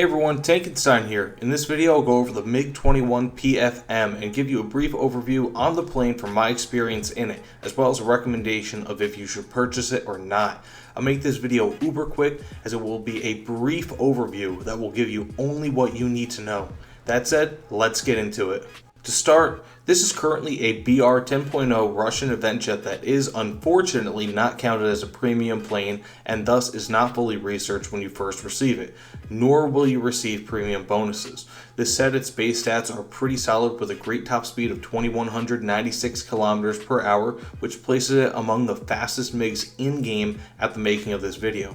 Hey everyone, Tankenstein here. In this video I'll go over the MiG-21 PFM and give you a brief overview on the plane from my experience in it, as well as a recommendation of if you should purchase it or not. I'll make this video uber quick as it will be a brief overview that will give you only what you need to know. That said, let's get into it. To start, this is currently a BR 10.0 Russian event jet that is unfortunately not counted as a premium plane and thus is not fully researched when you first receive it, nor will you receive premium bonuses. This said, its base stats are pretty solid with a great top speed of 2196 kilometers per hour, which places it among the fastest MiGs in-game at the making of this video.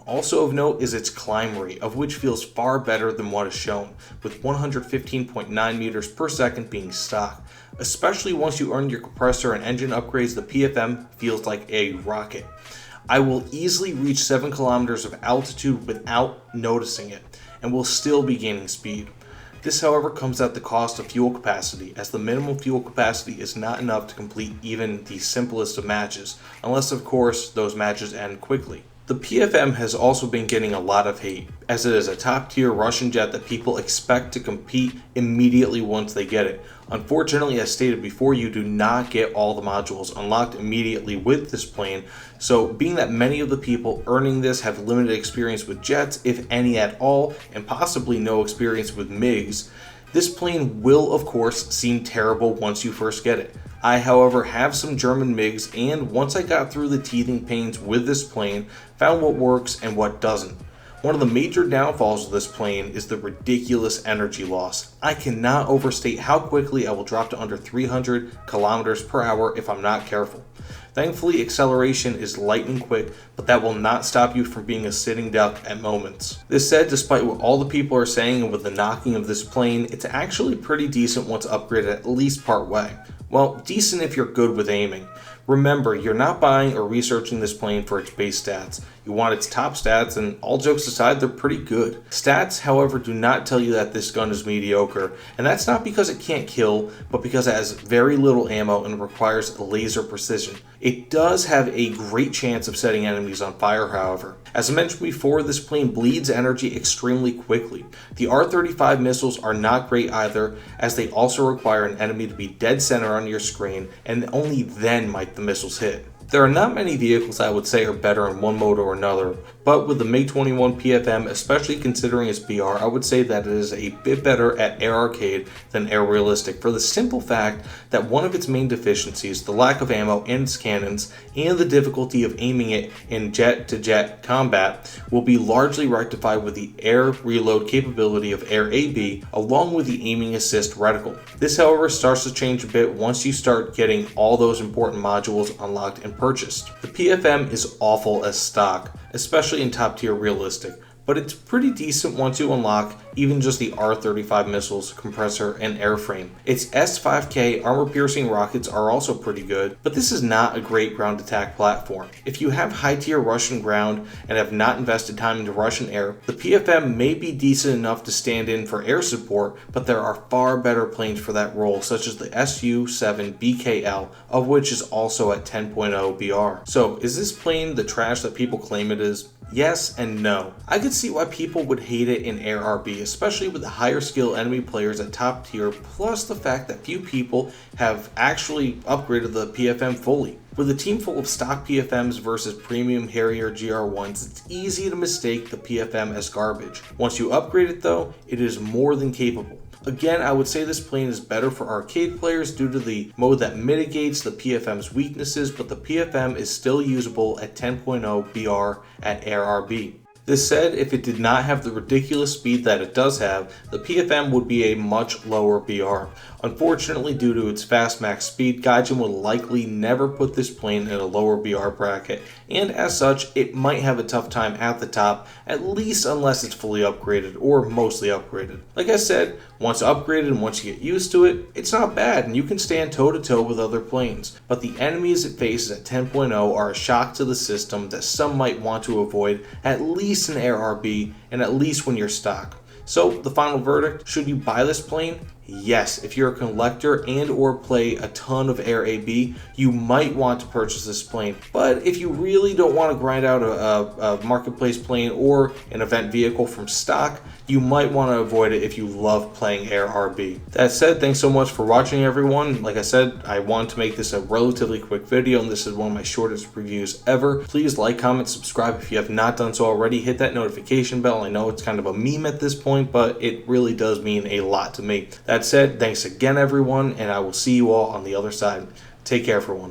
Also of note is its climb rate, of which feels far better than what is shown, with 115.9 meters per second being stock. Especially once you earn your compressor and engine upgrades, the PFM feels like a rocket. I will easily reach 7 kilometers of altitude without noticing it, and will still be gaining speed. This, however, comes at the cost of fuel capacity, as the minimum fuel capacity is not enough to complete even the simplest of matches, unless of course those matches end quickly. The PFM has also been getting a lot of hate, as it is a top-tier Russian jet that people expect to compete immediately once they get it. Unfortunately, as stated before, you do not get all the modules unlocked immediately with this plane, so being that many of the people earning this have limited experience with jets, if any at all, and possibly no experience with MiGs, this plane will of course seem terrible once you first get it. I, however, have some German MiGs, and once I got through the teething pains with this plane, found what works and what doesn't. One of the major downfalls of this plane is the ridiculous energy loss. I cannot overstate how quickly I will drop to under 300 kilometers per hour if I'm not careful. Thankfully, acceleration is lightning quick, but that will not stop you from being a sitting duck at moments. This said, despite what all the people are saying and with the knocking of this plane, it's actually pretty decent once upgraded at least part way. Well, decent if you're good with aiming. Remember, you're not buying or researching this plane for its base stats. You want its top stats, and all jokes aside, they're pretty good. Stats, however, do not tell you that this gun is mediocre, and that's not because it can't kill, but because it has very little ammo and requires laser precision. It does have a great chance of setting enemies on fire, however. As I mentioned before, this plane bleeds energy extremely quickly. The R-35 missiles are not great either, as they also require an enemy to be dead center on your screen, and only then might the missiles hit. There are not many vehicles I would say are better in one mode or another, but with the MiG-21 PFM, especially considering its BR, I would say that it is a bit better at air arcade than air realistic, for the simple fact that one of its main deficiencies, the lack of ammo in its cannons, and the difficulty of aiming it in jet-to-jet combat, will be largely rectified with the air reload capability of Air AB, along with the aiming assist reticle. This, however, starts to change a bit once you start getting all those important modules unlocked and purchased. The PFM is awful as stock, especially in top tier realistic, but it's pretty decent once you unlock even just the R-35 missiles, compressor, and airframe. Its S-5K armor-piercing rockets are also pretty good, but this is not a great ground attack platform. If you have high-tier Russian ground and have not invested time into Russian air, the PFM may be decent enough to stand in for air support, but there are far better planes for that role, such as the Su-7 BKL, of which is also at 10.0 BR. So, is this plane the trash that people claim it is? Yes and no. I could see why people would hate it in Air RB, especially with the higher skill enemy players at top tier, plus the fact that few people have actually upgraded the PFM fully. With a team full of stock PFMs versus premium Harrier GR1s, it's easy to mistake the PFM as garbage. Once you upgrade it though, it is more than capable. Again, I would say this plane is better for arcade players due to the mode that mitigates the PFM's weaknesses, but the PFM is still usable at 10.0 BR at Air RB. This said, if it did not have the ridiculous speed that it does have, the PFM would be a much lower BR. Unfortunately, due to its fast max speed, Gaijin will likely never put this plane in a lower BR bracket, and as such, it might have a tough time at the top, at least unless it's fully upgraded or mostly upgraded. Like I said, once upgraded and once you get used to it, it's not bad and you can stand toe to toe with other planes, but the enemies it faces at 10.0 are a shock to the system that some might want to avoid, at least in Air RB and at least when you're stock. So the final verdict, should you buy this plane? Yes, if you're a collector and or play a ton of Air AB, you might want to purchase this plane. But if you really don't want to grind out a marketplace plane or an event vehicle from stock, you might want to avoid it if you love playing air RB. That said, thanks so much for watching, everyone. Like I said, I wanted to make this a relatively quick video, and this is one of my shortest reviews ever. Please like, comment, subscribe if you have not done so already. Hit that notification bell. I know it's kind of a meme at this point, but it really does mean a lot to me. That said, thanks again, everyone, and I will see you all on the other side. Take care, everyone.